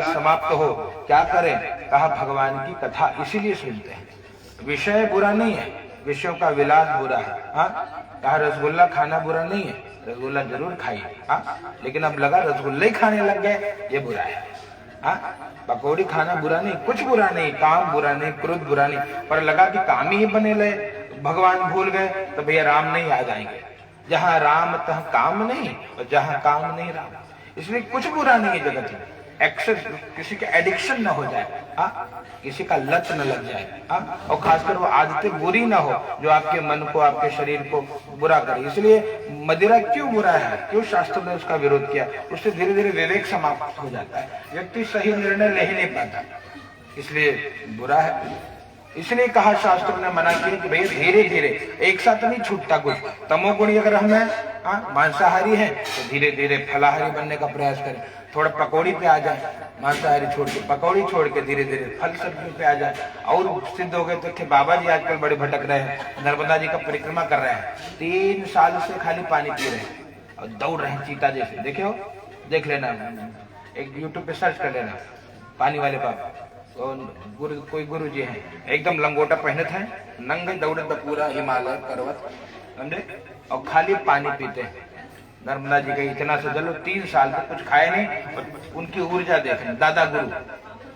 समाप्त हो क्या करें? कहा भगवान की कथा इसीलिए सुनते हैं। विषय बुरा नहीं है, विषयों का विलास बुरा है। कहा रसगुल्ला खाना बुरा नहीं है, रसगुल्ला जरूर खाइए। लेकिन अब लगा रसगुल्ले ही खाने लग गए, ये बुरा है। पकौड़ी खाना बुरा नहीं, कुछ बुरा नहीं, काम बुरा नहीं, क्रोध बुरा नहीं, पर लगा कि काम ही बने ले, भगवान भूल गए तो भैया राम नहीं याद आएंगे। जहां राम तह काम नहीं, और जहां काम नहीं राम। इसलिए कुछ बुरा नहीं है जगत में। एक्सेस, किसी के एडिक्शन न हो जाए, किसी का लत न लग जाए, और खासकर वो आदतें बुरी ना हो जो आपके मन को, आपके शरीर को बुरा करे। इसलिए मदिरा क्यों बुरा है, क्यों शास्त्र ने उसका विरोध किया? उससे धीरे धीरे विवेक समाप्त हो जाता है, व्यक्ति सही निर्णय ले ही नहीं पाता, इसलिए बुरा है। इसलिए कहा शास्त्रों ने मना किया कि भैया धीरे धीरे, एक साथ नहीं छूटता कुछ। तमोगुणी अगर हमें मांसाहारी है तो धीरे धीरे फलाहारी बनने का प्रयास करें। थोड़ा पकौड़ी पे आ जाए, मांसाहारी छोड़ के, पकौड़ी छोड़ के धीरे धीरे फल सब्जी पे आ जाए। और सिद्ध हो गए तो कि बाबा जी आजकल बड़े भटक रहे हैं, नर्मदा जी का परिक्रमा कर रहे हैं, 3 साल से खाली पानी पी रहे हैं और दौड़ रहे हैं चीता जैसे। देखे हो, देख लेना, एक यूट्यूब पे सर्च कर लेना, पानी वाले बाबा। कोई गुरु जी हैं, एकदम लंगोटा पहने थे, नंगे दौड़े तो पूरा हिमालय पर्वत, समझे, और खाली पानी पीते हैं। नर्मदा जी का इतना से चलो 3 साल तक कुछ खाए नहीं, और उनकी ऊर्जा देखें। दादा गुरु,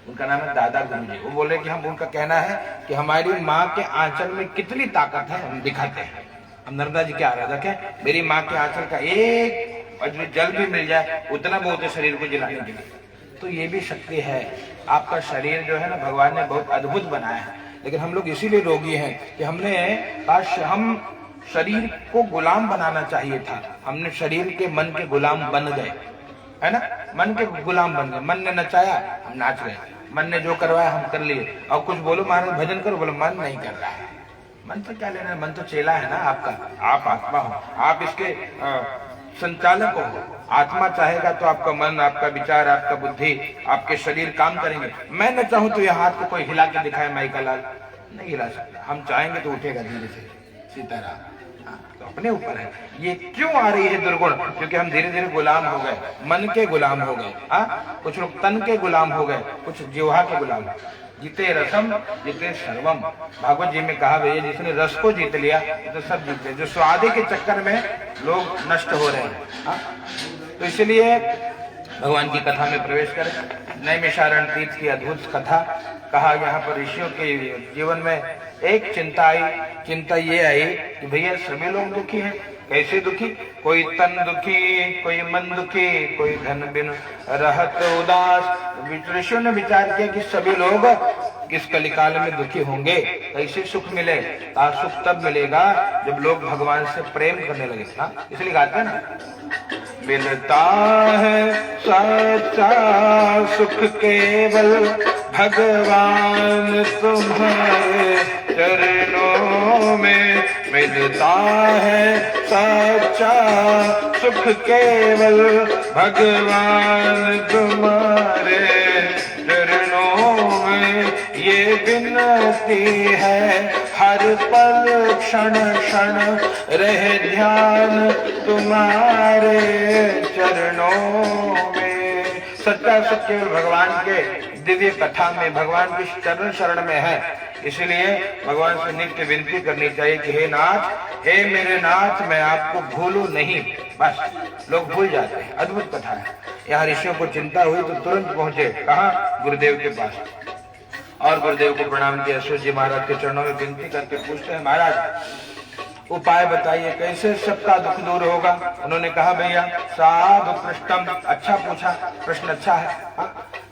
उनका नाम है दादा गुरु जी। वो बोले कि हम, उनका कहना है कि हमारी माँ के आंचल में कितनी ताकत है हम दिखाते हैं। हम नर्मदा जी के आराधक हैं, मेरी माँ के आंचल का एक जल भी मिल जाए उतना बहुत है शरीर को जिलाने के लिए। तो ये भी शक्ति है। आपका शरीर जो है ना, भगवान ने बहुत अद्भुत बनाया है, लेकिन हम लोग इसीलिए रोगी हैं कि हमने काश हम शरीर को गुलाम बनाना चाहिए था। हमने शरीर के मन के गुलाम बन गए, है ना, मन के गुलाम बन गए। मन ने नचाया, हम नाच गए, मन ने जो करवाया हम कर लिए। और कुछ बोलो महाराज भजन करो, बोलो मन नहीं कर रहा है। मन तो क्या लेना है, मन तो चेला है ना आपका, आप आत्मा हो, आप इसके संचालक हो। आत्मा चाहेगा तो आपका मन, आपका विचार, आपका बुद्धि, आपके शरीर काम करेंगे। मैं न चाहूं तो यह हाथ को कोई हिला के दिखाए, माइका लाल नहीं हिला सकता। हम चाहेंगे तो उठेगा धीरे से, सीताराम। तो अपने ऊपर है। ये क्यों आ रही है दुर्गुण? क्योंकि हम धीरे धीरे गुलाम हो गए, मन के गुलाम हो गए। कुछ लोग तन के गुलाम हो गए, कुछ जिह्वा के गुलाम। जीते रसम जीते सर्वम, भागवत जी में कहा भैया जिसने रस को जीत लिया तो सब जीत लिया। जो स्वादे के चक्कर में लोग नष्ट हो रहे हैं। तो इसलिए भगवान की कथा में प्रवेश करें। नैमिषारण्य तीर्थ की अद्भुत कथा। कहा यहाँ पर ऋषियों के जीवन में एक चिंता आई। चिंता ये आई कि भैया सभी लोग दुखी हैं। कैसे दुखी? कोई तन दुखी, कोई मन दुखी, कोई धन बिन रहत उदास। ऋषियों ने विचार किया कि सभी लोग किस कलिकाल में दुखी होंगे, कैसे सुख मिले? सुख तब मिलेगा जब लोग भगवान से प्रेम करने लगे। इसलिए गाते हैं ना, मिलता है सच्चा सुख केवल भगवान तुम्हारे चरणों में। मिलता है सच्चा सुख केवल भगवान तुम्हारे चरणों में। ये विनती है हर पल क्षण क्षण रहे ध्यान तुम्हारे चरणों में। सच्चा सुख केवल भगवान के दिव्य कथा में, भगवान की चरण शरण में है। इसलिए भगवान से नित्य विनती करनी चाहिए कि हे नाथ, हे मेरे नाथ, मैं आपको भूलूं नहीं। बस लोग भूल जाते हैं। अद्भुत कथा है। यहाँ ऋषियों को चिंता हुई तो तुरंत पहुंचे कहाँ? गुरुदेव के पास। और गुरुदेव को प्रणाम किया। सूर्य जी महाराज के चरणों में विनती करके पूछते हैं, महाराज उपाय बताइए, कैसे सबका दुख दूर होगा? उन्होंने कहा भैया साधु पृष्ठम, अच्छा पूछा, प्रश्न अच्छा है।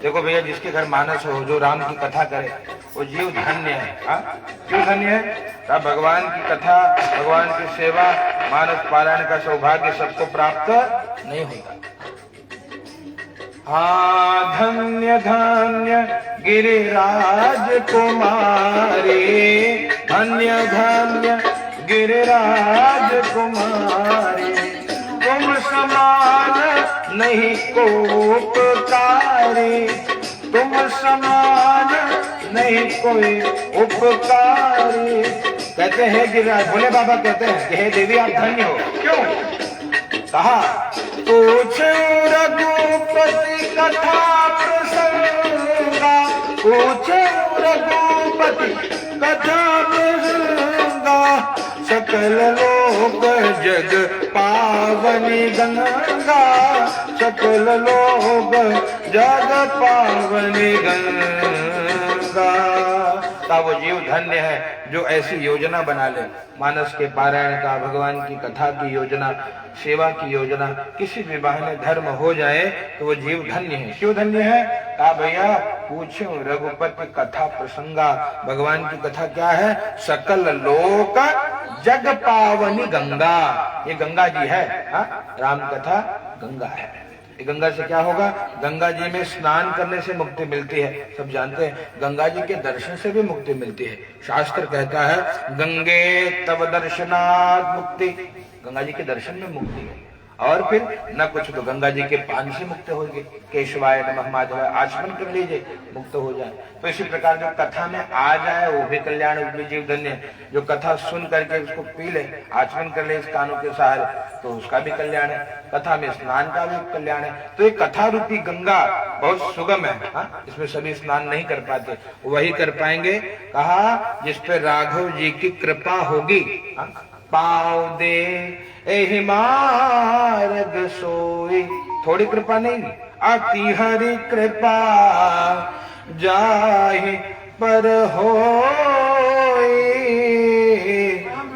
देखो भैया, जिसके घर मानस हो, जो राम की कथा करे, वो जीव धन्य है। क्यों धन्य है? भगवान की कथा, भगवान की सेवा, मानस पारायण का सौभाग्य सबको प्राप्त नहीं होता। धन्य धन्य गिरिराज कुमारी, धन्य धन्य गिरिराज कुमारी। तुम समान नहीं को उपकारी, तुम समान नहीं कोई उपकारी। कहते हैं गिरिराज, भोले बाबा कहते हैं कि हे देवी आप धन्य हो। क्यों? कहा पूछ रघुपति कथा प्रसंग पूछे रघुपति कथा प्रसंगा, सकल लोक जग पावनी गंगा, सकल लोक जग पावनी गंगा। का वो जीव धन्य है जो ऐसी योजना बना ले, मानस के पारायण का, भगवान की कथा की योजना, सेवा की योजना, किसी भी बहाने धर्म हो जाए तो वो जीव धन्य है। क्यों धन्य है? कहा भैया पूछो रघुपति कथा प्रसंगा, भगवान की कथा क्या है? सकल लोक जग पावनी गंगा, ये गंगा जी है। राम कथा गंगा है। गंगा से क्या होगा? गंगा जी में स्नान करने से मुक्ति मिलती है, सब जानते हैं। गंगा जी के दर्शन से भी मुक्ति मिलती है। शास्त्र कहता है गंगे तव दर्शनात् मुक्ति, गंगा जी के दर्शन में मुक्ति है। और फिर न कुछ तो गंगा जी के पान से मुक्त होगी, केशवाय नमः माधवाय आचमन कर लीजिए, मुक्त हो जाए। तो इसी प्रकार जो कथा में आ जाए वो भी कल्याण, वो भी जीव धन्य। जो कथा सुन करके उसको पी ले, आचमन कर ले इस कानों के सहारे, तो उसका भी कल्याण है। कथा में स्नान का भी कल्याण है। तो ये कथा रूपी गंगा बहुत सुगम है। इसमें सभी स्नान नहीं कर पाते, वही कर पाएंगे। कहा जिस पे राघव जी की कृपा होगी, पाँव दे एहि मार्ग सोई, थोड़ी कृपा नहीं, अति हरि कृपा जाहि पर होई,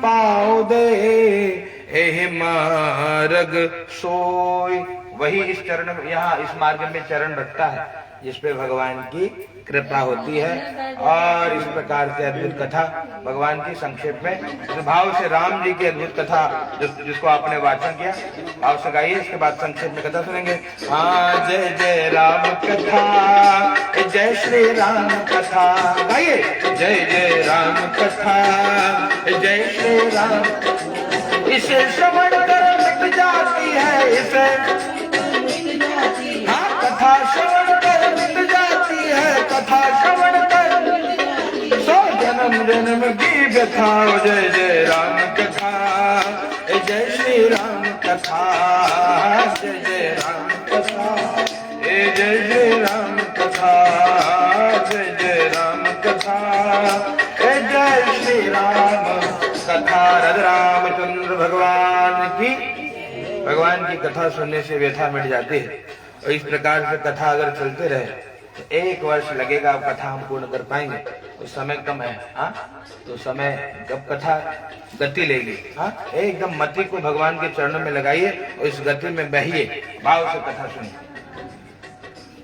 पाँव दे एहि मार्ग सोई। वही इस चरण में, यहाँ इस मार्ग में चरण रखता है जिस पे भगवान की कृपा होती है। और इस प्रकार से अद्भुत कथा भगवान की संक्षेप में, इस भाव से राम जी की अद्भुत कथा जिसको आपने वाचन किया, भाव से गाइए। इसके बाद संक्षेप में कथा सुनेंगे। हाँ जय जय राम कथा, जय श्री राम कथा, गाइए जय जय राम कथा, जय श्री राम। इसे श्रवण कर मिट जाती है, इसे कथा श्रवण कर मिट जाती है, कथा श्रवण कर सौ जन्म जन्म की व्यथा। जय जय राम कथा, जय श्री राम कथा, जय जय राम कथा, जय जय राम कथा, जय जय राम कथा, जय श्री राम कथा। रघु रामचंद्र भगवान की कथा सुनने से व्यथा मिट जाती है। और इस प्रकार से कथा अगर चलते रहे तो 1 वर्ष लगेगा कथा हम पूर्ण कर पाएंगे। तो समय कम है, तो समय जब कथा गति लेगी, एकदम मति को भगवान के चरणों में लगाइए और इस गति में बहिए, भाव से कथा सुनिए।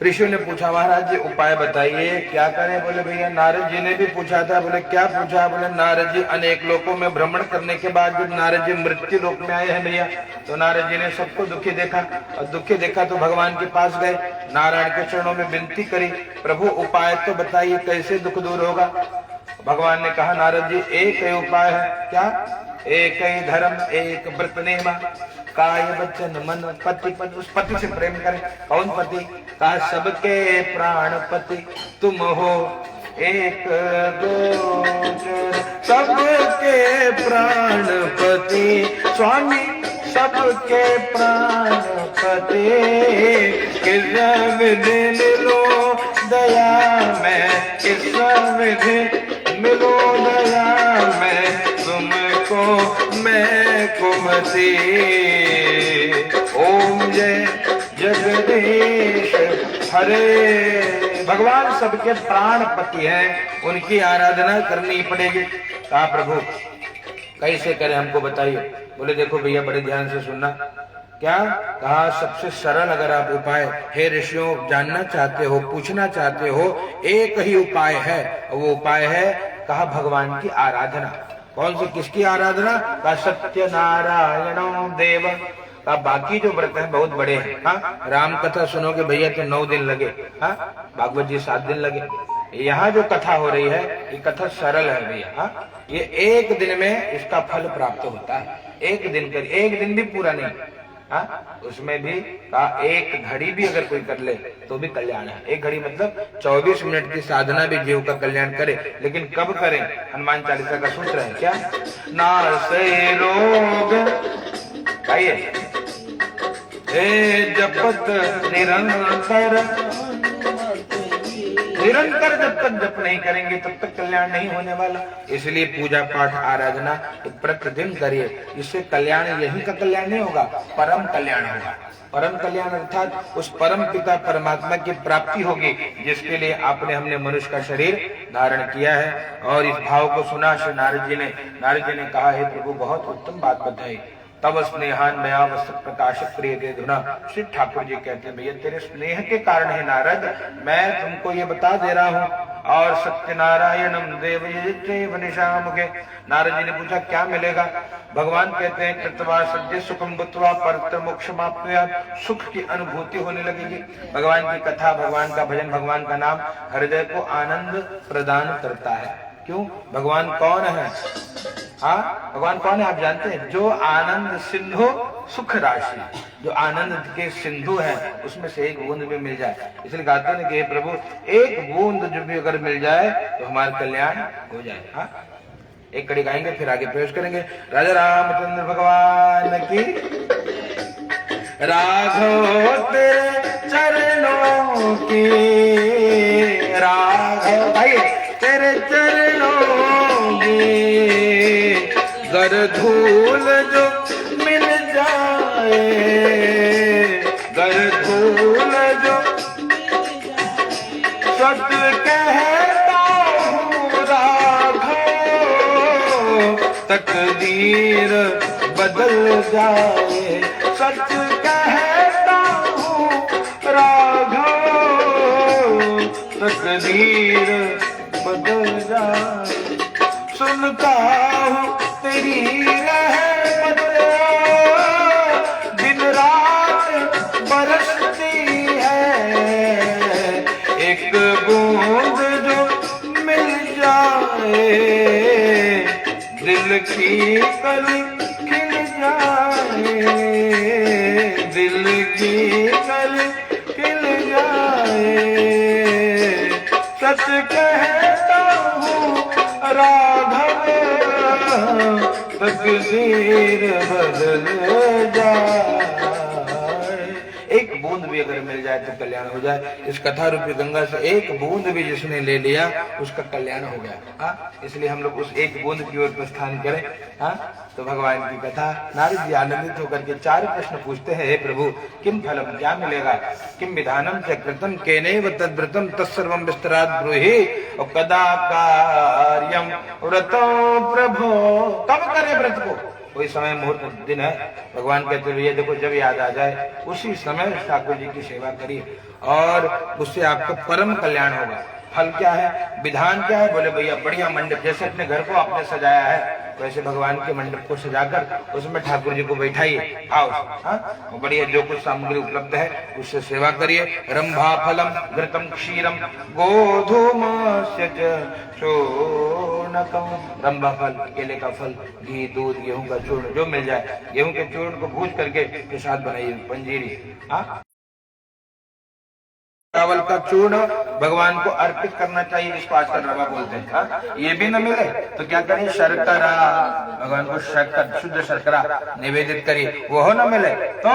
ऋषि ने पूछा महाराज जी उपाय बताइए क्या करें? बोले भैया नारद जी ने भी पूछा था। बोले क्या पूछा? बोले नारद जी अनेक लोकों में भ्रमण करने के बाद जब नारद जी मृत्यु लोक में आए हैं भैया, तो नारद जी ने सबको दुखी देखा, और दुखी देखा तो भगवान के पास गए, नारायण के चरणों में विनती करी, प्रभु उपाय तो बताइए कैसे दुख दूर होगा? भगवान ने कहा नारद जी एक ही उपाय है। क्या? एक ही धर्म एक व्रत नेमा, काय वचन मन पति। उस पति से प्रेम करें। कौन पति? कहा सबके प्राणपति तुम हो, एक दो सबके प्राणपति स्वामी, सबके प्राणपति। किस विधि मिलो दया में, किस विधि मिलो दया में, तुमको मैं कुमति। ओम जय जगदीश हरे। भगवान सबके प्राणपति हैं, उनकी आराधना करनी पड़ेगी। कहा प्रभु कैसे करें हमको बताइए? बोले देखो भैया बड़े ध्यान से सुनना। क्या? कहा सबसे सरल अगर आप उपाय हे ऋषियों जानना चाहते हो, पूछना चाहते हो, एक ही उपाय है, वो उपाय है कहा भगवान की आराधना। कौन सी? किसकी आराधना? कहा सत्य नारायण देव। का बाकी जो व्रत है बहुत बड़े हैं। राम कथा सुनोगे भैया तो 9 दिन लगे, भागवत जी 7 दिन लगे। यहाँ जो कथा हो रही है ये कथा सरल है भैया। ये 1 दिन में इसका फल प्राप्त होता है। 1 दिन कर, 1 दिन भी पूरा नहीं, उसमें भी का 1 घड़ी भी अगर कोई कर ले तो भी कल्याण है। 1 घड़ी मतलब 24 मिनट की साधना भी जीव का कल्याण करे। लेकिन कब करें? हनुमान चालीसा का सूत्र है क्या? नासे रोग आइए जपत निरंतर, निरंतर जब तक जप नहीं करेंगे तब तक कल्याण नहीं होने वाला। इसलिए पूजा पाठ आराधना प्रतिदिन करिए, इससे कल्याण, यही का कल्याण नहीं होगा, परम कल्याण होगा। परम कल्याण अर्थात उस परम पिता परमात्मा की प्राप्ति होगी जिसके लिए आपने हमने मनुष्य का शरीर धारण किया है। और इस भाव को सुना श्री नारद जी ने कहा, हे प्रभु बहुत उत्तम बात बताई। तब स्नेहान मया वस्त्र प्रकाश प्रिय दे धुना। श्री ठाकुर जी कहते हैं, भैया तेरे स्नेह के कारण है नारद, मैं तुमको ये बता दे रहा हूँ। और सत्यनारायणम देव निशामुखे। नारद जी ने पूछा क्या मिलेगा? भगवान कहते हैं, कृतवा सद्य सुखम बुत्वा परत्र मोक्षमाप्नुयात्, सुख की अनुभूति होने लगेगी। भगवान की कथा, भगवान का भजन, भगवान का नाम हृदय को आनंद प्रदान करता है। क्यों? भगवान कौन है? हाँ, भगवान कौन है आप जानते हैं? जो आनंद सिंधु सुख राशि, जो आनंद के सिंधु है उसमें से एक बूंद भी मिल जाए। इसलिए कहते हैं कि हे प्रभु एक बूंद जो भी अगर मिल जाए तो हमारा कल्याण हो जाए। हाँ, एक कड़ी गाएंगे फिर आगे प्रवेश करेंगे। राजा रामचंद्र भगवान की, राघव तेरे चरणों की, राघव भाई तेरे चरणों की, गर धूल जो मिल जाए, गर धूल जो सत्य कहता हूँ राघव, तकदीर बदल जाए। सच कहता हूँ राघव, तकदीर बदल जाए। सुनता हूँ तेरी रहमत दिन रात बरसती है, एक बूंद जो मिल जाए दिल की कली खिल जाए, दिल की कली खिल जाए। सच कहता हूँ राघव, तकदीर बदल जाए। एक बूंद भी अगर मिल जाए तो कल्याण हो जाए। इस कथा रूपी गंगा से एक बूंद भी जिसने ले लिया उसका कल्याण हो गया। हाँ, इसलिए हम लोग उस एक बूंद की ओर प्रस्थान करें। हाँ, तो भगवान की कथा। नारद जी आनंदित होकर के 4 प्रश्न पूछते हैं, हे प्रभु किम फलम, क्या मिलेगा? किम विधानम च कृतम केनैव तद्व्रतम तत्सर्वं विस्तरात् ब्रूहि। और कदा कार्यम व्रतो प्रभो, कब करे व्रत को? कोई समय मुहूर्त दिन है, भगवान कहते हैं भैया देखो जब याद आ जाए उसी समय ठाकुर जी की सेवा करिए और उससे आपका परम कल्याण होगा। फल क्या है, विधान क्या है? बोले भैया बढ़िया मंडप, जैसे अपने घर को आपने सजाया है वैसे भगवान के मंडप को सजाकर उसमें ठाकुर जी को बैठाइए। आओ, हाँ, बढ़िया जो कुछ सामग्री उपलब्ध है उससे सेवा करिए। रंभा फलम घृतम क्षीरम गोधूमस्य चूर्णकम, रंभा फल, केले का फल, घी, दूध, गेहूं का चूर्ण जो मिल जाए, गेहूं के चूर्ण को भूज करके प्रसाद बनाइए, पंजीरी। हाँ, चावल का चूर्ण भगवान को अर्पित करना चाहिए, जिसको आजकल रवा बोलते हैं। हाँ? ये भी न मिले तो क्या करें? शर्करा, भगवान को शर्कर, शुद्ध शर्करा निवेदित करिए। वो न मिले तो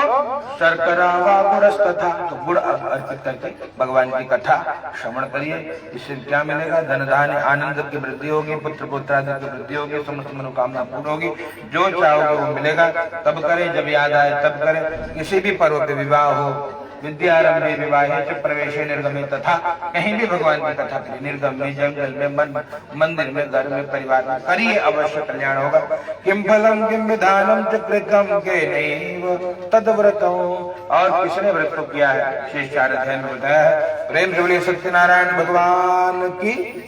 शर्करा व गुड़ तथा, तो गुड़ अर्पित करके भगवान की कथा श्रवण करिए। इससे क्या मिलेगा? धन धान्य आनंद की वृद्धि होगी, पुत्र पुत्रादि की वृद्धि होगी, समस्त मनोकामना पूर्ण होगी। जो चाहोगे वो मिलेगा। तब करें जब याद आए तब करें। किसी भी पर्व पे विवाह हो, विद्यारंभे विवाहे च प्रवेशे निर्गमे, तथा कहीं भी भगवान की कथा करिए, निर्गम में, जंगल में, मंदिर में, घर में, परिवार में करिए, अवश्य कल्याण होगा। किम फलम किम विधानम च कृतम केनैव तद्व्रतम, और किसने व्रत को किया है शिष्टाचार्य अध्याय में बताया है। प्रेम से बोलिए सत्यनारायण भगवान की।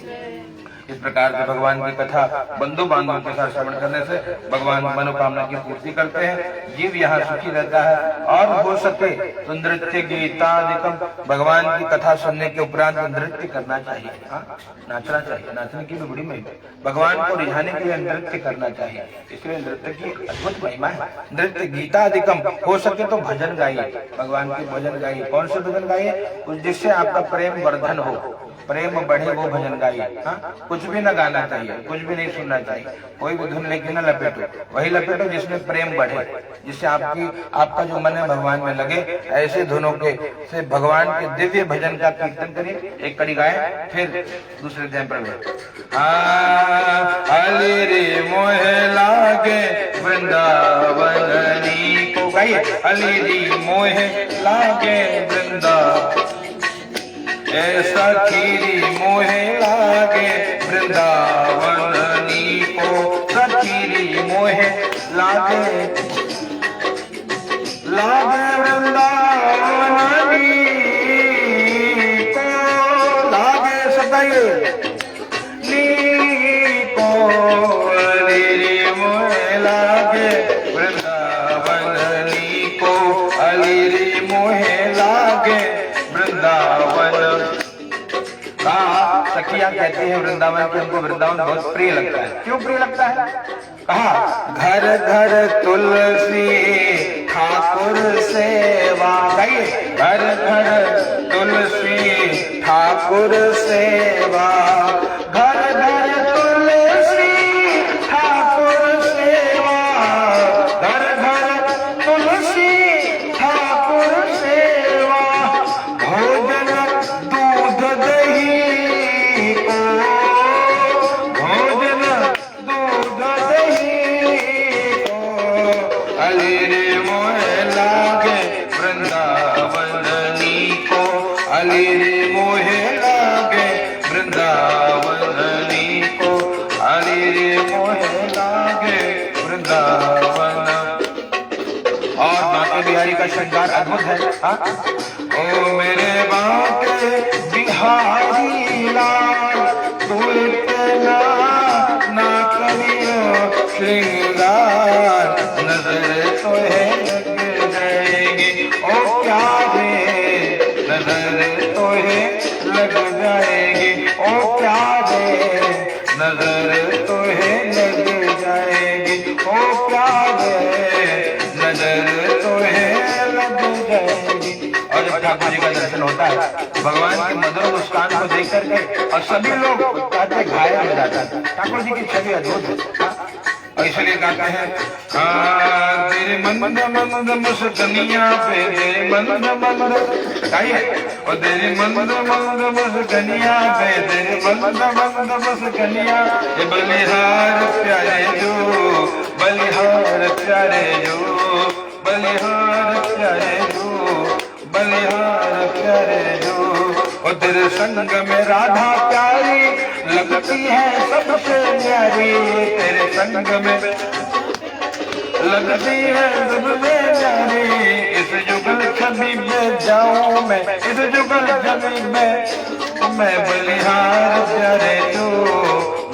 इस प्रकार से भगवान की कथा बंधु बांधवों के साथ श्रवण करने से भगवान मनोकामना की पूर्ति करते हैं, जीव यहाँ सुखी रहता है। और हो सके तो नृत्य गीतादिकम, भगवान की कथा सुनने के उपरांत नृत्य करना चाहिए। हाँ, नाचना चाहिए, नाचने की भी बड़ी महिमा, भगवान को रिझाने के लिए नृत्य करना चाहिए, इसलिए नृत्य की अद्भुत महिमा है। नृत्य गीतादिकम, हो सके तो भजन गाइए, भगवान के भजन गाइए। कौन से भजन गाइए? जिससे आपका प्रेम वर्धन हो। प्रेम बढ़े वो भजन गाइए। हाँ, कुछ भी ना गाना चाहिए, कुछ भी नहीं सुनना चाहिए, कोई भी धुन लेके ना लपेटो, वही लपेटो जिसमें प्रेम बढ़े, जिससे आपका जो मन है भगवान में लगे। ऐसे धुनों के से भगवान के दिव्य भजन का कीर्तन करिए। एक कड़ी गाए, फिर दूसरे ध्यान पर अली रे मोहे लागे वृंदावनी को गाइए। अली रे मोहे लागे वृंदावन, ऐसा खीरी मोहे लागे वृंदावनी को, सखीरी मोहे लागे वृंदावनी को, लागे सदाई को, अली मोहे लागे वृंदावनी को, अली मोहे लागे वृंदावन। कहा सखिया कहती है वृंदावन के हमको वृंदावन बहुत प्रिय लगता है। क्यों प्रिय लगता है? कहा घर घर तुलसी ठाकुर सेवा, गाइए। घर घर तुलसी ठाकुर सेवा, घर घर तुलसी ठाकुर सेवा, घर घर तुलसी ठाकुर सेवा, भोजन दूध दही को, भोजन दूध दही को, अली रे मोहे लागे वृंदावनी को, अली रे मोहे लागे वृंदावनी को, अली रे मोहे लागे वृंदावन। और बांके बिहारी का श्रृंगार अद्भुत है। हाँ? ओ मेरे बांके बिहारी लाल, तू इतना ना करियो श्रृंगार, नजर तो है लग जाएगी ओ प्यारे, नजर तो है लग जाएगी ओ प्यारे, नजर तो है लग जाएगी ओ प्यारे, नजर तो है लग जाएगी। और जब ठाकुर जी का दर्शन होता है, भगवान के मधुर मुस्कान को देख करके और सभी लोग कहते घायल हो जाता है। ठाकुर जी की छवि अद्भुत है। और इसलिए कहते हैं तेरे मंद मंद मुस्कनिया पे, तेरे मंद मंद गाइए, और तेरे मंद मंद मुस्कनिया पे, तेरे मंद मंद मुस्कनिया, ये बलिहार प्यारे जो, बलिहार प्यारे जो, बलिहार प्यारे जो, बलिहार प्यारे जो। और तेरे संग में राधा प्यारी लगती है सबसे प्यारी, तेरे संग में लगती है सबसे प्यारी। इस जुगल छवि में जाऊं मैं, इस जुगल छवि में मैं, बलिहार प्यारे जो,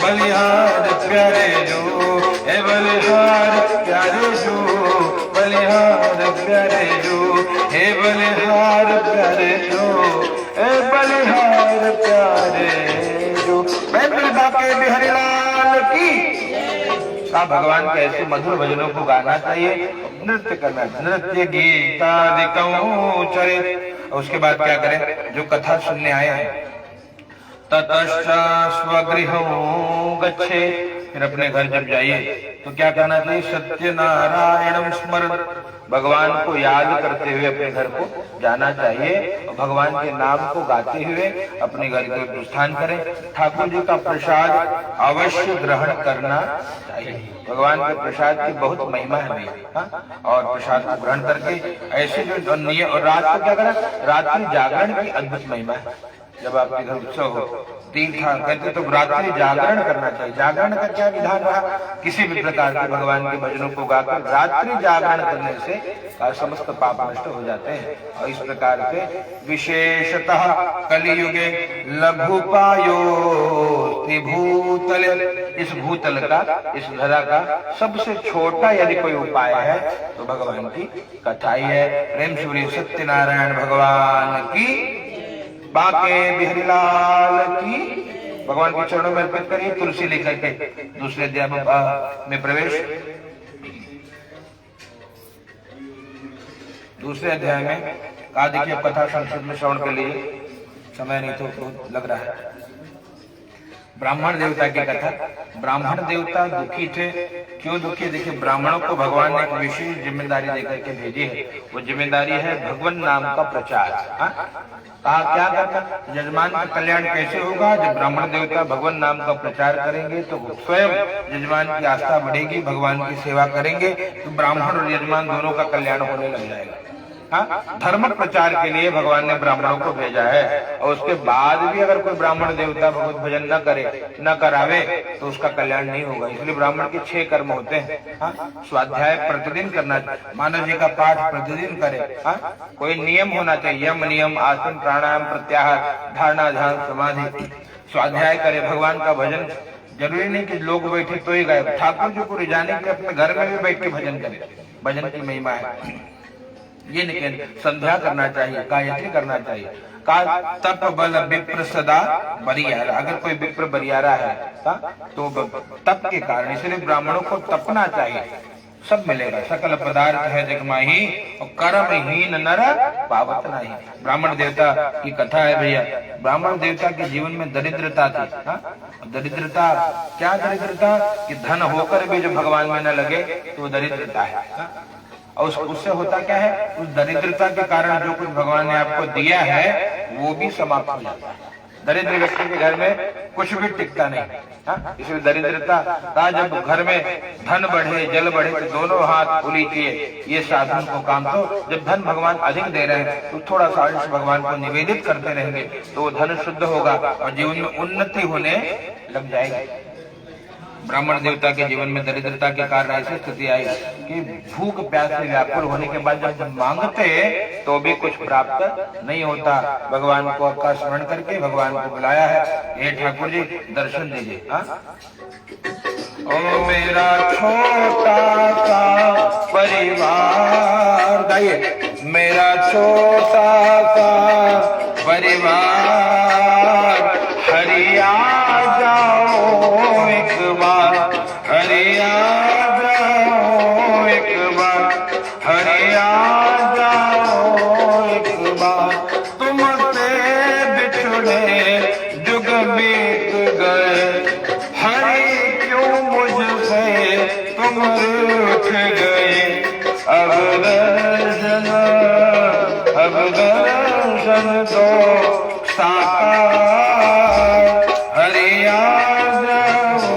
बलिहार प्यारे जो, ए बलिहार प्यारे जो, बलिहार प्यारे जो, हे बलिहार प्यारे जो, ए बलिहार प्यारे जो। बांके बिहारी लाल की। का भगवान के ऐसे मधुर भजनों को गाना चाहिए, नृत्य करना, नृत्य गीतादिकं चरे। उसके बाद क्या करें? जो कथा सुनने आए हैं, ततश्च स्वगृहं गच्छे, फिर अपने घर जब जाइए तो क्या करना चाहिए? सत्यनारायणं स्मरन्, भगवान को याद करते हुए अपने घर को जाना चाहिए। भगवान के नाम को गाते हुए अपने घर को प्रस्थान करें। ठाकुर जी का प्रसाद अवश्य ग्रहण करना चाहिए। भगवान के प्रसाद की बहुत महिमा है भैया। हाँ? और प्रसाद को ग्रहण करके ऐसे जो नियम, और रात को क्या करें? रात्रि जागरण की अद्भुत महिमा है। जब आपके घर उत्सव हो, तीर्था कहते तो रात्रि जागरण करना चाहिए। जागरण का क्या विधान रहा? किसी भी प्रकार के भगवान के भजनों को गाकर रात्रि जागरण करने से समस्त पाप नष्ट हो जाते हैं। और इस प्रकार से विशेषतः कलियुगे लघुपायो भूतल, इस भूतल का, इस धरा का सबसे छोटा यदि कोई उपाय है तो भगवान की कथा ही है। प्रेम श्री सत्यनारायण भगवान की, बांके बिहारी लाल की। भगवान के चरणों में अर्पित करिए। तुलसी लेकर के दूसरे अध्याय में प्रवेश। दूसरे अध्याय में कहा देखिए, कथा संस्कृत में श्रवण के लिए समय नहीं तो बहुत लग रहा है। ब्राह्मण देवता की कथा। ब्राह्मण देवता दुखी थे। क्यों दुखी? देखिए, ब्राह्मणों को भगवान ने एक विशेष जिम्मेदारी देकर के भेजी है। वो जिम्मेदारी है भगवान नाम का प्रचार। कहा क्या करना? यजमान का कल्याण कैसे होगा? जब ब्राह्मण देवता भगवान नाम का प्रचार करेंगे तो स्वयं यजमान की आस्था बढ़ेगी, भगवान की सेवा करेंगे तो ब्राह्मण और यजमान दोनों का कल्याण होने लग जाएगा। धर्म प्रचार के लिए भगवान ने ब्राह्मणों को भेजा है। और उसके बाद भी अगर कोई ब्राह्मण देवता भगवत भजन न करे, न करावे, तो उसका कल्याण नहीं होगा। इसलिए ब्राह्मण के 6 कर्म होते हैं। स्वाध्याय प्रतिदिन करना, मानव जी का पाठ प्रतिदिन करे। कोई नियम होना चाहिए, यम नियम, आसन, प्राणायाम, प्रत्याहार, धारणा, ध्यान, समाधि। स्वाध्याय करे, भगवान का भजन। जरूरी नहीं कि लोग बैठे तो ही गाए, ठाकुर जी को रिझाने के अपने घर में भी बैठ के भजन करे। भजन की महिमा है। ये नहीं, संध्या करना चाहिए, गायत्री करना चाहिए। का तप बल विप्र सदा बरियारा। अगर कोई विप्र बरियारा है तो तप के कारण, इसलिए ब्राह्मणों को तपना चाहिए, सब मिलेगा। सकल पदार्थ है जगमाही और कर्महीन नर पावत नहीं। ब्राह्मण देवता की कथा है भैया। ब्राह्मण देवता के जीवन में दरिद्रता थी। दरिद्रता क्या? दरिद्रता कि धन होकर भी जो भगवान में न लगे तो वो दरिद्रता है। और उससे होता क्या है? उस दरिद्रता के कारण जो कुछ भगवान ने आपको दिया है वो भी समाप्त हो जाता है। दरिद्र व्यक्ति के घर में कुछ भी टिकता नहीं। इसलिए दरिद्रता का जब घर में धन बढ़े, जल बढ़े, तो दोनों हाथ उलीचिए, ये साधन को काम। तो जब धन भगवान अधिक दे रहे हैं तो थोड़ा सा अंश भगवान को निवेदित करते रहेंगे तो वो धन शुद्ध होगा और जीवन में उन्नति होने लग जाएगी। ब्राह्मण देवता के जीवन में दरिद्रता के कारण ऐसी स्थिति आई कि भूख प्यास से व्याकुल होने के बाद जब मांगते तो भी कुछ प्राप्त नहीं होता। भगवान को का स्मरण करके भगवान को बुलाया है, हे ठाकुर जी दर्शन दीजिए। ओ मेरा छोटा सा परिवार, गाइए, मेरा छोटा सा परिवार, हरिया जाओ एक बार, हरिया जाओ एक बार, हरिया जाओ एक बार। तुमसे बिछड़े जुग बीत गए, हरि क्यों मुझसे तुम रूठ गए। अब दर्शन, अब दर्शन दो साकार, हरिया जाओ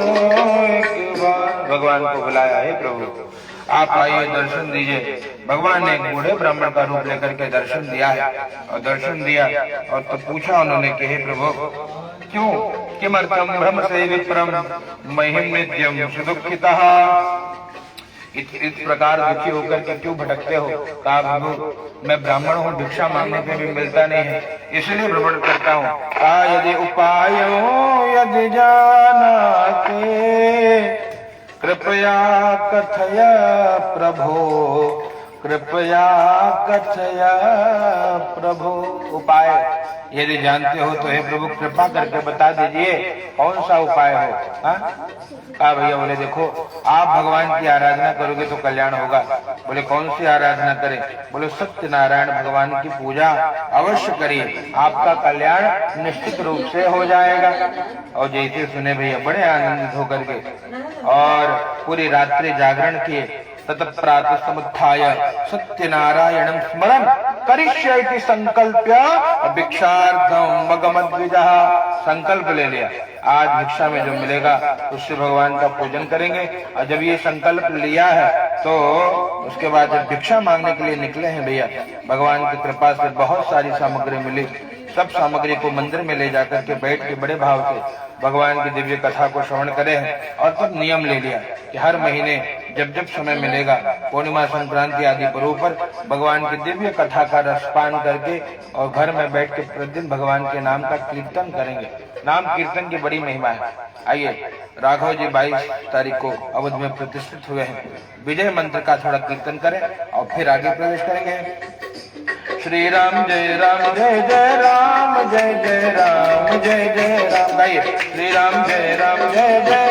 एक बार। भगवान को बुलाया है, प्रभु आप आइए दर्शन दीजिए। भगवान ने एक बूढ़े ब्राह्मण का रूप लेकर के दर्शन दिया है और दर्शन दिया और तो पूछा उन्होंने कि हे प्रभु क्यों, किमर्थम भ्रम से विप्रम महिम नित्यम सुदुखितः। इस प्रकार दुखी होकर के क्यों भटकते हो? कहा प्रभु मैं ब्राह्मण हूँ, भिक्षा मांगने पे भी मिलता नहीं है, इसलिए भ्रमण करता हूँ। कहा यदि उपाय यदि जानाते कृपया कथय प्रभो, कृपया कथय प्रभु। उपाय यदि जानते हो तो हे प्रभु कृपा करके बता दीजिए कौन सा उपाय हो। कहा भैया, बोले देखो आप भगवान की आराधना करोगे तो कल्याण होगा। बोले कौन सी आराधना करें? बोले सत्यनारायण भगवान की पूजा अवश्य करिए, आपका कल्याण निश्चित रूप से हो जाएगा। और जैसे सुने भैया बड़े आनंदित होकर के और पूरी रात्रि जागरण किए। ततः प्रातः समुत्थाय सत्यनारायणं स्मरन् करिष्ये इति संकल्प्य भिक्षार्थम मगमद्विजः। संकल्प ले लिया आज भिक्षा में जो मिलेगा उससे भगवान का पूजन करेंगे। और जब ये संकल्प लिया है तो उसके बाद जब भिक्षा मांगने के लिए निकले हैं भैया, भगवान की कृपा से बहुत सारी सामग्री मिली। सब सामग्री को मंदिर में ले जाकर के बैठ के बड़े भाव से भगवान की दिव्य कथा को श्रवण करें हैं। और तब नियम ले लिया कि हर महीने जब जब समय मिलेगा, पूर्णिमा संक्रांति आदि पर्व पर भगवान की दिव्य कथा का रसपान करके और घर में बैठ के प्रतिदिन भगवान के नाम का कीर्तन करेंगे। नाम कीर्तन की बड़ी महिमा है। आइए राघव जी 22 तारीख को अवध में प्रतिष्ठित हुए हैं। विजय मंत्र का थोड़ा कीर्तन करें और फिर आगे प्रवेश करेंगे। श्री राम जय राम जय जय राम, जय जय राम जय जय राम। गाइए श्री राम जय जय,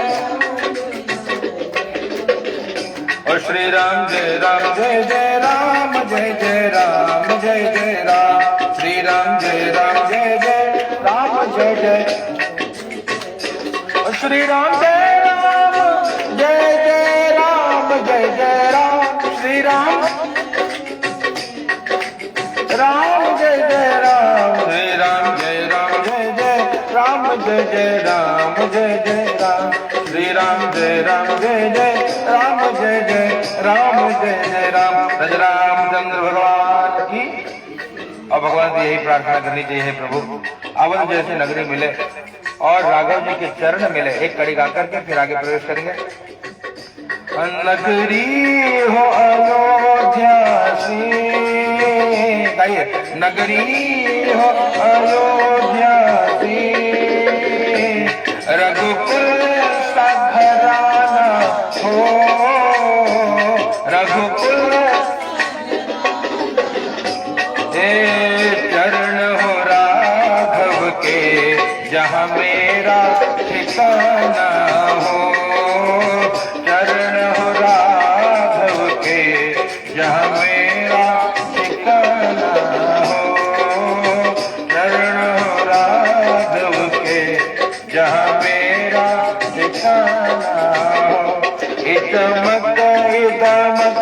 और श्री राम जय राम जय जय राम, जय जय राम जय जय राम। श्री राम जय जय श्री राम जय राम जय जय राम जय जय राम श्री राम राम जय जय राम श्री राम जय राम जय जय राम जय जय राम जय जय राम श्री राम जय राम जय जय राम जय जय राम जय जय राम रज रामचंद्र भगवान की। और भगवान से यही प्रार्थना करनी चाहिए, प्रभु अवध जैसे नगरी मिले और राघव जी के चरण मिले। एक कड़ी गा करके फिर आगे प्रवेश करेंगे। नगरी हो अयोध्या सी, गाइए, नगरी हो अयोध्या सी, रघुकुल सा घराना हो, रघुकुल चरण हो राघव के, जहाँ मेरा ठिकाना हो, चरण हो राघव के, जहाँ मेरा ठिकाना हो, चरण हो राघव के, जहाँ मेरा ठिकाना हो। इतमक इतमक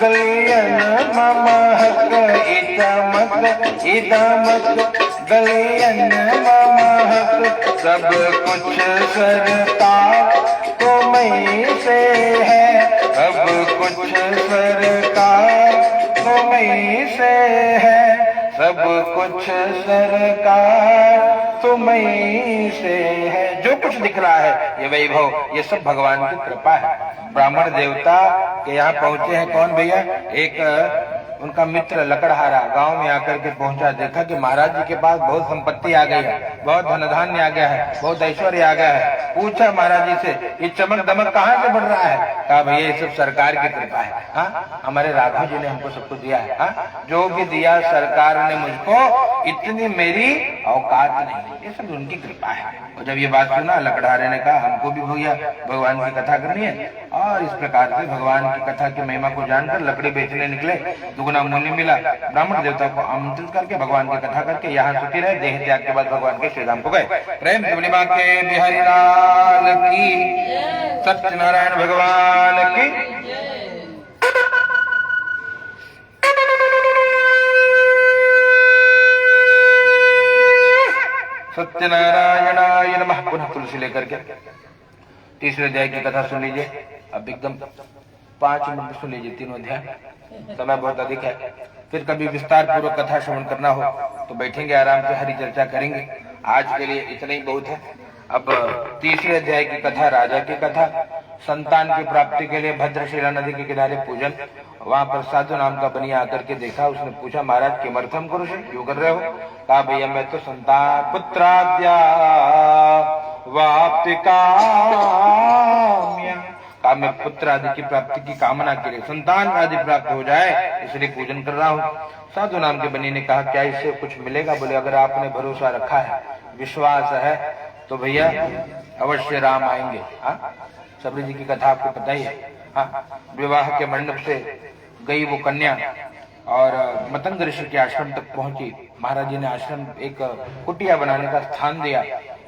गलियन महक, इतमक इतमक गलियन महक, सब कुछ सरकार तुम्हीं से है, सब कुछ सरकार तुम्हीं से है, सब कुछ सरकार तुम्हीं से है। जो कुछ दिख रहा है ये वैभव, ये सब भगवान की कृपा है। ब्राह्मण देवता के यहाँ पहुंचे हैं कौन भैया? एक उनका मित्र लकड़हारा गांव में आकर के पहुंचा, देखा कि महाराज जी के पास बहुत संपत्ति आ गई है, बहुत धन धान्य आ गया है, बहुत ऐश्वर्य आ गया है। पूछा महाराज जी से, ये चमक दमक कहाँ से बढ़ रहा है? कहा भैया ये सब सरकार की कृपा है। हाँ, हमारे राघव जी ने हमको सब कुछ दिया है। हाँ, जो भी दिया सरकार ने मुझको, इतनी मेरी औकात नहीं, ये सब उनकी कृपा है। और जब ये बात सुना लकड़हारे ने कहा हमको भी भैया भगवान की कथा करनी है। और इस प्रकार से भगवान की कथा की महिमा को जानकर लकड़ी बेचने निकले, दुगना मूल्य मिला। ब्राह्मण देवता को आमंत्रित करके भगवान की कथा करके यहाँ सुखी रहे। देह त्याग के बाद भगवान के श्रीधाम को गए। प्रेम से बोले बांके बिहारी लाल की, सत्यनारायण भगवान की। सत्यनारायणाय नमः। पुनः तुलसी लेकर के तीसरे अध्याय की कथा सुन लीजिए। अब एकदम 5 मिनट सुन लीजिए, तीनों अध्याय, समय बहुत अधिक है। फिर कभी विस्तार पूर्वक कथा श्रवण करना हो तो बैठेंगे आराम से, हरी चर्चा करेंगे। आज के लिए इतना ही बहुत है। अब तीसरे अध्याय की कथा, राजा की कथा। संतान की प्राप्ति के लिए भद्रशिला नदी के किनारे पूजन। वहां पर साधु नाम का बनिया आकर के देखा। उसने पूछा महाराज किमर्थम करुष, क्यों कर रहे हो? कहा भैया मैं तो संतान पुत्राद्या वाप्ति काम्या, कहा मैं पुत्र आदि की प्राप्ति की कामना के लिए, संतान आदि प्राप्त हो जाए इसलिए पूजन कर रहा हूँ। साधु नाम के बनी ने कहा क्या इससे कुछ मिलेगा? बोले अगर आपने भरोसा रखा है, विश्वास है तो भैया अवश्य राम आएंगे। हाँ, सबरी जी की कथा आपको पता ही है। हाँ, विवाह के मंडप से गई वो कन्या और मतंग ऋषि के आश्रम तक पहुंची। महाराज जी ने आश्रम एक कुटिया बनाने का स्थान दिया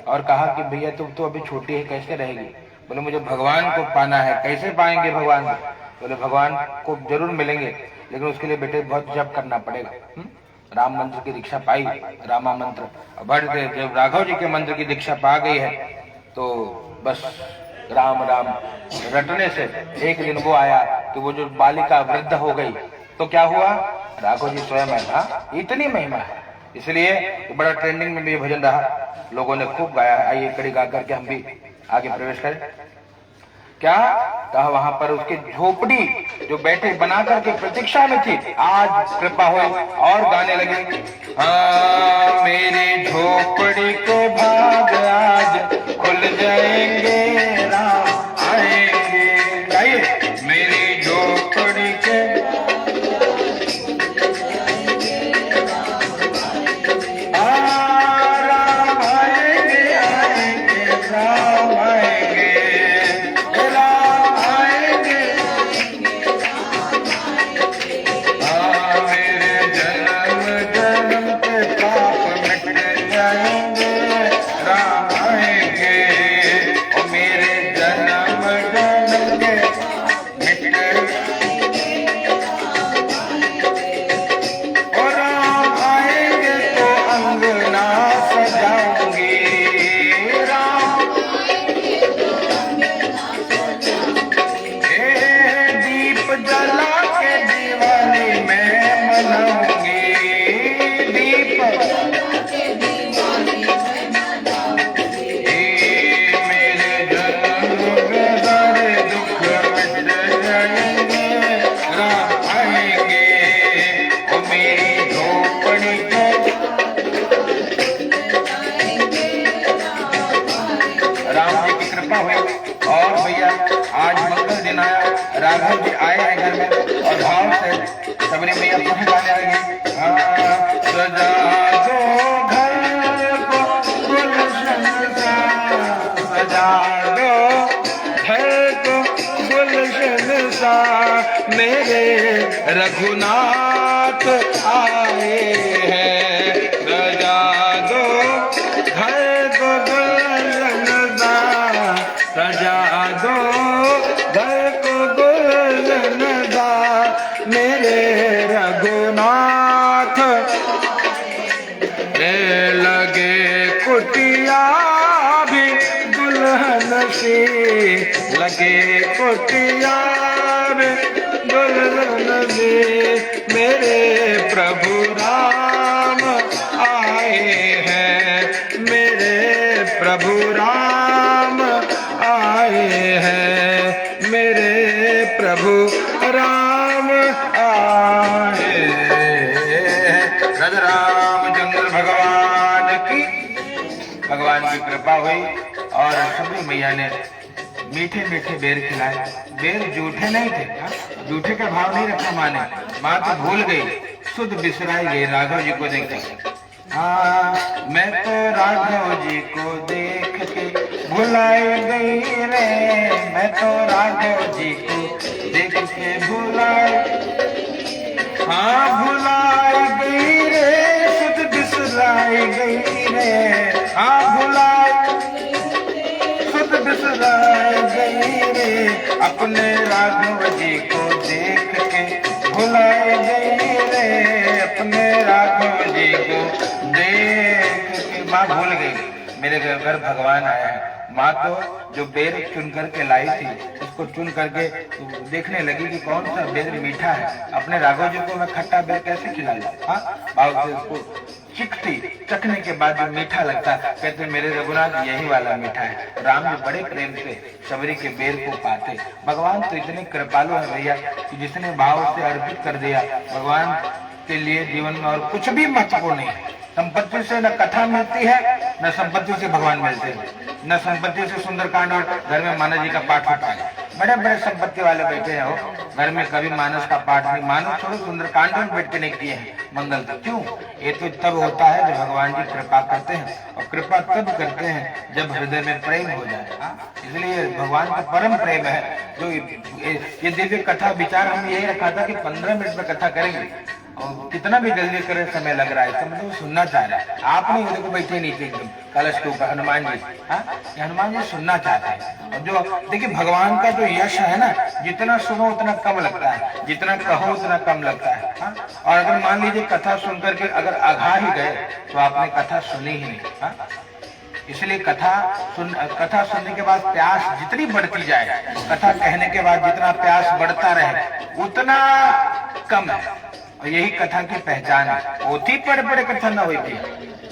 और कहा कि भैया तुम तो अभी छोटी है, कैसे रहेगी? बोले मुझे भगवान को पाना है। कैसे पाएंगे भगवान को? बोले भगवान को जरूर मिलेंगे, लेकिन उसके लिए बेटे बहुत जप करना पड़ेगा। राम मंत्र की दीक्षा पाई, रामा मंत्र। जब राघव जी के मंत्र की दीक्षा पा गई है तो बस राम राम रटने से एक दिन वो आया कि वो जो बालिका वृद्ध हो गई तो क्या हुआ? राघव जी स्वयं है। हाँ, इतनी महिमा है, इसलिए बड़ा ट्रेंडिंग में भी ये भजन रहा, लोगों ने खूब गाया। आइए कड़ी गा करके हम भी आगे प्रवेश करें। क्या कहा? वहां पर उसकी झोपड़ी जो बैठे बना करके प्रतीक्षा में थी, आज कृपा हो और गाने लगे। हाँ, मेरी झोपड़ी के भाग आज खुल जाएंगे, राम आएंगे। गाइए, मेरी झोपड़ी के राम आएंगे, आएंगे राम आएंगे, राम आएंगे। हाँ, मेरे जन्म जन्म के पाप मिट जाएंगे, राम राघव जी आए हैं घर में और भाव से सबरी मैया पुनः गाने लगी। सजा दो घर को गुलशन सा, सजा दो घर को गुलशन सा, मेरे रघुनाथ आए हैं। सजा दो घर को गुलशन सा, सजा दो घर को गुलशन सा, मेरे रघुनाथ लगे कुटिया भी दुल्हन सी, लगे कुटिया भी दुल्हन सी, मेरे प्रभु राम आए हैं, मेरे प्रभु राम आए हैं, मेरे प्रभु राम आए हैं। रामचंद्र भगवान की, भगवान की कृपा हुई और सबरी मैया ने मीठे मीठे बेर खिलाए। बेर जूठे नहीं थे, जूठे का भाव नहीं रखा माँ ने। माँ तो भूल गई, शुद्ध बिसराई गई राघव जी को देख के। मैं तो राघव जी को देख के भुलाई गई रे, मैं तो राघव जी को देख के भुलाई, भुलाई गई रे, शुद्ध बिसराई गई रे, भुलाई शुद्ध बिसराई गई रे, अपने राघव जी को देख के भुलाई गई रे, अपने राघव जी को देख के। माँ भूल गई मेरे घर भगवान आया है। माँ तो जो बेर चुन करके लाई थी उसको चुन करके देखने लगी कि कौन सा बेर मीठा है। अपने राघव जी को मैं खट्टा बेर कैसे खिला लूं? भाव से उसको चिखती, चखने के बाद जो मीठा लगता, कहते मेरे रघुनाथ यही वाला मीठा है। राम जी बड़े प्रेम से सबरी के बेर को पाते। भगवान तो इतने कृपालु है भैया कि जिसने भाव से अर्पित कर दिया, भगवान के लिए जीवन में और कुछ भी महत्वपूर्ण नहीं है। संपत्ति से न कथा मिलती है, न संपत्ति से भगवान मिलते हैं, न संपत्ति से सुंदरकांड और घर में मानस जी का पाठ होता है। बड़े बड़े संपत्ति वाले बैठे हैं, हो घर में कभी मानस का पाठ नहीं, मानस छोड़ो सुंदरकांड में बैठ के नहीं किए हैं मंगल तक। क्यों? ये तो तब होता है जब भगवान जी कृपा करते हैं, और कृपा तब करते हैं जब हृदय में प्रेम हो जाए। इसलिए भगवान का परम प्रेम है। जो ये दिव्य कथा विचार हम यही रखा था कि 15 मिनट में कथा करेंगे, और कितना भी जल्दी करे समय लग रहा है, तो मतलब सुनना चाह रहा है। आप नहीं देखो बैठे नीचे एकदम कलश के ऊपर हनुमान जी, हनुमान जी सुनना चाहते हैं। और जो देखिए भगवान का जो यश है ना, जितना सुनो उतना कम लगता है, जितना कहो उतना कम लगता है। और अगर मान लीजिए कथा सुन करके अगर आघा ही गए तो आपने कथा सुनी ही नहीं। इसलिए कथा सुनने के बाद प्यास जितनी बढ़ती जाए, कथा कहने के बाद जितना प्यास बढ़ता रहे उतना कम है। और यही कथा की पहचान है। पोथी पढ़ पढ़े कथा न होगी,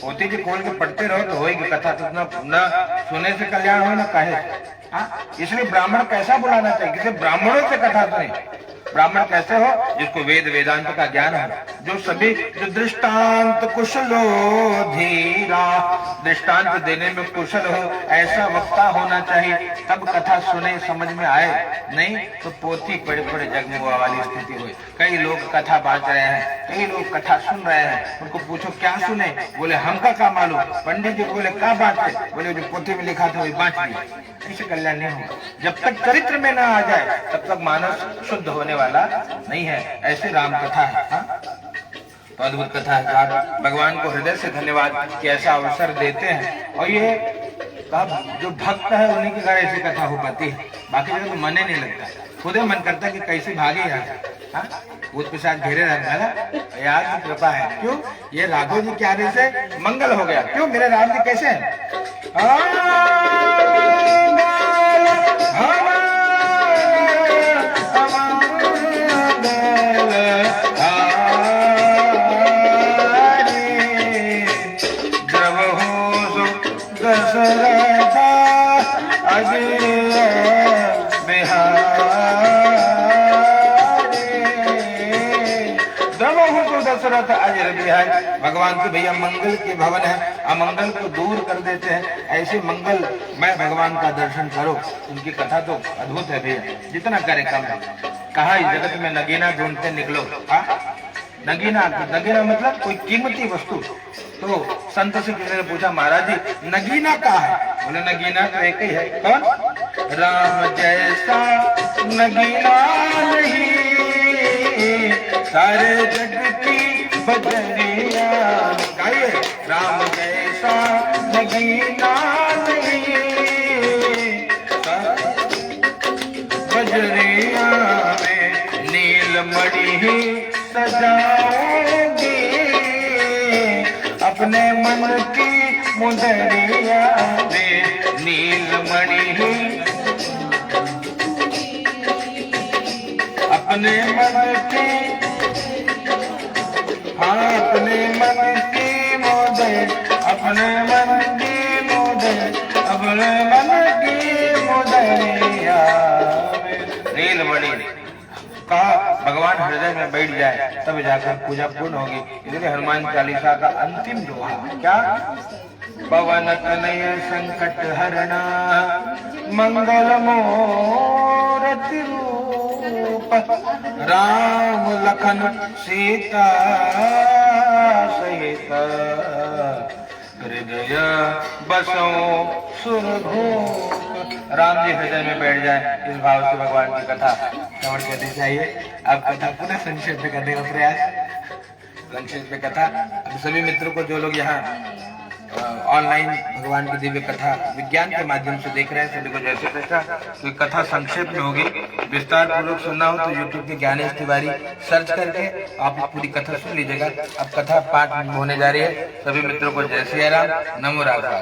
पोथी जी खोल के पढ़ते रहो तो होगी कथा, तो न सुने से कल्याण हो न कहे। इसलिए ब्राह्मण कैसा बुलाना चाहिए? किसी ब्राह्मणों से कथा सुने। ब्राह्मण कैसे हो? जिसको वेद वेदांत का ज्ञान हो, जो दृष्टांत कुशलो धीरा, दृष्टांत देने में कुशल हो, ऐसा वक्ता होना चाहिए, तब कथा सुने समझ में आए। नहीं तो पोथी पढ़े पढ़े जगमुआ वाली स्थिति हुई। कई लोग कथा बांट रहे हैं, कई लोग कथा सुन रहे हैं, उनको पूछो क्या सुने, बोले हमका क्या मालूम। पंडित जी बोले क्या बांटे, बोले जो पोथी में लिखा था वही बांट दिया। ऐसे कल्याण नहीं होगा। जब तक चरित्र में ना आ जाए तब तक मानस शुद्ध होने वाला नहीं है। ऐसे राम कथा है। तो अद्भुत कथा है। भगवान को हृदय से धन्यवाद कि ऐसा अवसर देते हैं। और ये जो भक्त है उन्हीं के घर ऐसी कथा हो पाती है, बाकी जगह तो मन ही नहीं लगता। खुद मन करता है कि कैसे भागे यहाँ, भूत पिशाच घेरे रहता है ना। यार की कृपा है। क्यों? ये राघव जी के आने से मंगल हो गया। क्यों? मेरे राम जी कैसे हैं? दशरथ अजर बिहारी। भगवान तो भैया मंगल के भवन है, अमंगल को दूर कर देते हैं। ऐसे मंगल मैं भगवान का दर्शन करो। उनकी कथा तो अद्भुत है भैया, जितना करे कम है। कहा इस जगत में नगीना ढूंढते निकलो। हाँ, नगीना, नगीना मतलब कोई कीमती वस्तु। तो संत से किसी ने पूछा, महाराज जी नगीना कहाँ है? बोले नगीना तो एक ही है। कौन? राम जैसा नगीना नहीं, सारे जग की बजरिया। गाइए, राम जैसा नगीना नहीं, बजरिया में नीलमणि ही सजाऊंगी, अपने मन की मुंदरिया में नीलमणि ही, अपने मन की, हाँ अपने मन की मुंदर, अपने मन की मुंदर, अपने मन की मुंदरिया में नीलमणि। कहा भगवान हृदय में बैठ जाए तब जाकर पूजा पूर्ण होगी। इसलिए हनुमान चालीसा का अंतिम दोहा क्या? पवन तनय संकट हरणा, मंगल मूर्ति रूप, राम लखन सीता सहित, हृदय बसो सुरभूप। राम जी हृदय में बैठ जाए, इस भाव से भगवान की कथा श्रवण करनी चाहिए। अब कथा पुनः संक्षेप में करने का प्रयास। संक्षेप में कथा सभी मित्रों को, जो लोग यहाँ ऑनलाइन भगवान की दिव्य कथा विज्ञान के माध्यम से देख रहे हैं, सभी को जैसे तैसा तो कथा संक्षेप में होगी। विस्तार पूर्वक सुनना हो तो यूट्यूब पे ज्ञानेश तिवारी सर्च करके आप पूरी कथा सुन लीजिएगा। अब कथा पाठ होने जा रही है। सभी मित्रों को जय श्री राम, नमो राधा।